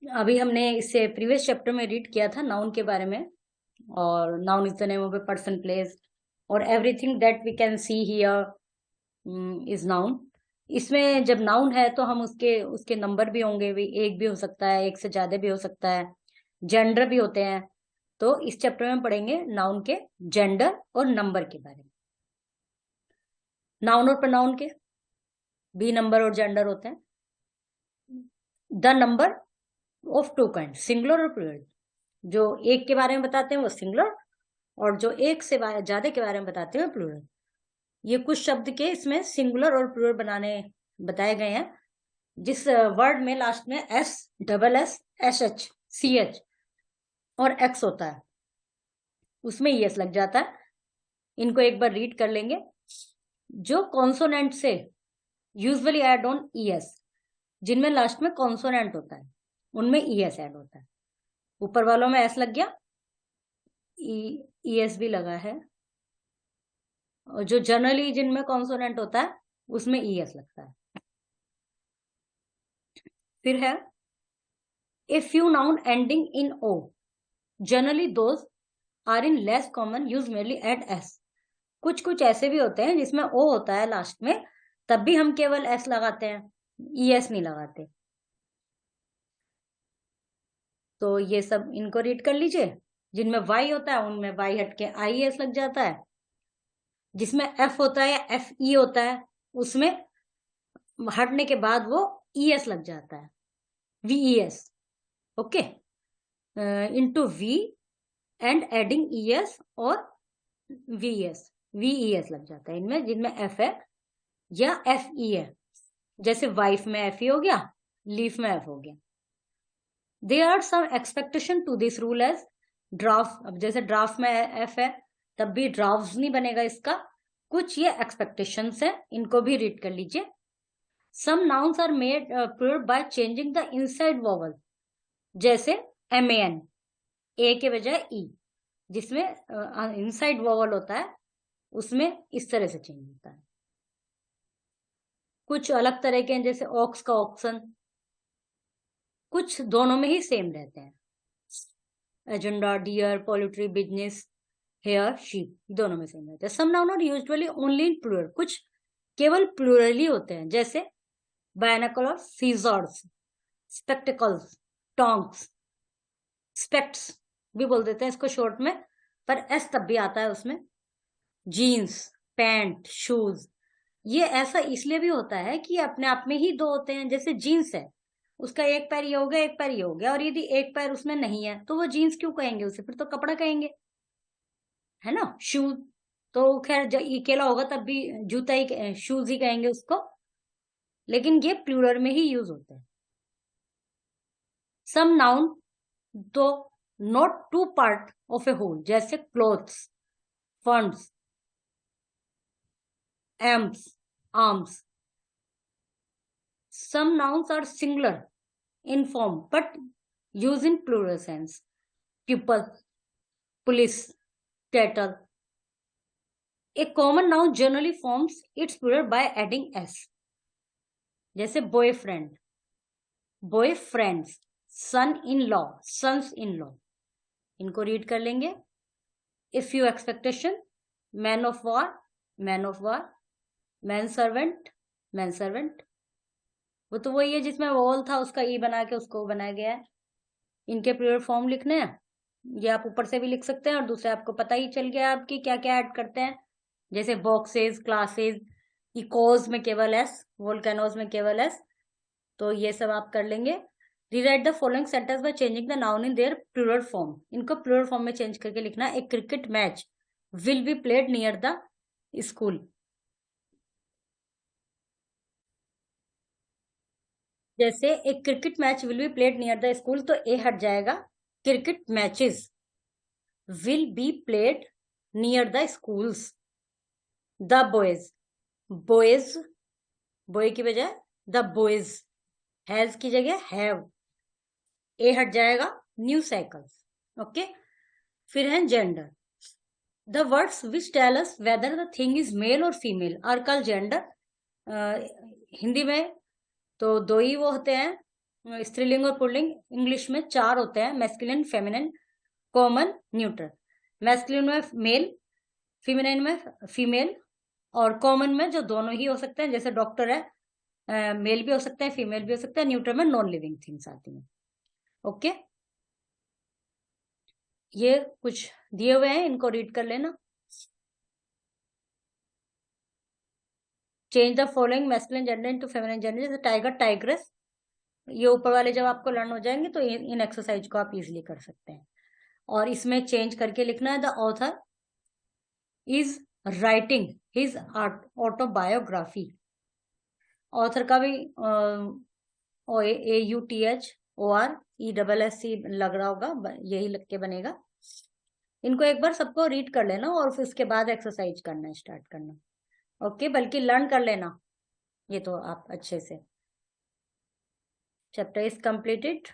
अभी हमने इससे प्रीवियस चैप्टर में रीड किया था नाउन के बारे में, और noun is the name of a person, place और everything that we can see here is noun. इसमें जब नाउन है तो हम उसके उसके नंबर भी होंगे, भी एक भी हो सकता है, एक से ज्यादा भी हो सकता है, जेंडर भी होते हैं। तो इस चैप्टर में पढ़ेंगे नाउन के जेंडर और नंबर के बारे में। नाउन और प्रोनाउन के भी नंबर और जेंडर होते हैं। The number of two kind, singular और प्लूरल। जो एक के बारे में बताते हैं वो सिंगुलर, और जो एक से ज्यादा के बारे में बताते हैं प्लूरल। ये कुछ शब्द के इसमें सिंगुलर और प्लूरल बनाने बताए गए हैं। जिस वर्ड में लास्ट में S, double S, H H, C H और एक्स होता है उसमें ईएस लग जाता है। इनको एक बार रीड कर लेंगे। जो कॉन्सोनेंट से यूजुअली ऐड ऑन ईएस, जिनमें लास्ट में कॉन्सोनेंट होता है उनमें ईएस ऐड होता है। ऊपर वालों में एस लग गया, ईएस भी लगा है, और जो जनरली जिनमें कॉन्सोनेंट होता है उसमें ईएस लगता है। फिर है a few noun ending in O, generally those are in less common use merely add S. कुछ कुछ ऐसे भी होते हैं जिसमें ओ होता है लास्ट में, तब भी हम केवल एस लगाते हैं, ईएस नहीं लगाते। तो ये सब इनको रीड कर लीजिए। जिनमें वाई होता है उनमें वाई हट के आई एस लग जाता है। जिसमें एफ होता है या एफ ई होता है उसमें हटने के बाद वो ईएस लग जाता है, VES. Okay, into V and adding ES और वीएस, वीईएस लग जाता है इनमें, जिनमें एफ है या एफ ई है। जैसे वाइफ में एफ ई हो गया, लीफ में एफ हो गया। There are some expectation to this rule as draft. अब जैसे ड्राफ्ट में एफ है तब भी ड्राफ्ट नहीं बनेगा इसका। कुछ ये एक्सपेक्टेशंस है, इनको भी रीड कर लीजिए। Some nouns are made pure by changing the inside vowel, जैसे एम ए के बजाय ई, जिसमें इनसाइड वॉवल होता है उसमें इस तरह से चेंज होता है। कुछ अलग तरह के हैं जैसे ऑक्स का ऑक्सन, कुछ दोनों में ही सेम रहते हैं। Agenda, deer, poultry, business, hair, sheep, दोनों में सेम रहते हैं। Some noun are usually only in plural, कुछ केवल प्लूरल ही होते हैं, जैसे binocular, scissors, spectacles, tongs, specs भी बोल देते हैं इसको शॉर्ट में, पर एस तब भी आता है उसमें। जीन्स, पैंट, शूज, ये ऐसा इसलिए भी होता है कि अपने आप में ही दो होते हैं। जैसे जीन्स है, उसका एक पैर ये हो गया, एक पैर ये हो गया, और यदि एक पैर उसमें नहीं है तो वो जीन्स क्यों कहेंगे उसे, फिर तो कपड़ा कहेंगे, है ना। शूज तो खैर जब ये अकेला होगा तब भी जूता ही, शूज ही कहेंगे उसको, लेकिन ये प्लूरल में ही यूज होता है। Some noun do not to part of a whole, जैसे clothes, funds, aims, arms. Some nouns are singular in form but used in plural sense. Pupil, police, cattle. A common noun generally forms its plural by adding s. जैसे boyfriend, boyfriends, son-in-law, sons-in-law. इनको read कर लेंगे। A few expectation, man of war, man of war, man servant, man servant. वो तो वही है जिसमें wall था उसका ई बना के उसको बनाया गया है। इनके प्लूरल फॉर्म लिखने हैं, ये आप ऊपर से भी लिख सकते हैं, और दूसरे आपको पता ही चल गया आपकी क्या क्या ऐड करते हैं। जैसे बॉक्सेस, क्लासेस, इकोज में केवल एस, वोल्केनोज में केवल एस। तो ये सब आप कर लेंगे। Rewrite the following sentence by changing the noun in their plural form. इनको प्लूरल फॉर्म में चेंज करके लिखना। एक cricket match will be played near the school. जैसे एक cricket match will be played near the school, तो a हट जाएगा, cricket matches will be played near the schools. The boys, boys, boy की बजाय द बॉयज, हैज की जगह have, ए हट जाएगा, न्यू साइकिल्स। ओके, फिर है gender. The words which tell us whether the thing is male और female are called gender. Hindi में तो दो ही वो होते हैं, स्त्रीलिंग और पुल्लिंग इंग्लिश में 4 होते हैं, masculine, feminine, common, neutral. Masculine में मेल, फेमिनिन में फीमेल, और कॉमन में जो दोनों ही हो सकते हैं, जैसे डॉक्टर है, मेल भी हो सकता है, फीमेल भी हो सकता है। न्यूट्रल में नॉन लिविंग थिंग्स आती हैं। ओके, ये कुछ दिए हुए हैं, इनको रीड कर लेना। Change the following masculine gender into feminine gender, जैसे टाइगर, टाइग्रेस। ये ऊपर वाले जब आपको लर्न हो जाएंगे तो इन एक्सरसाइज को आप इजिली कर सकते हैं। और इसमें चेंज करके लिखना है, the author is writing his autobiography. Author का भी AUTHORESSC लग रहा होगा, यही लग के बनेगा। इनको एक बार सबको रीड कर लेना और फिर उसके बाद एक्सरसाइज करना स्टार्ट करना। ओके, बल्कि लर्न कर लेना ये तो आप अच्छे से। Chapter is completed.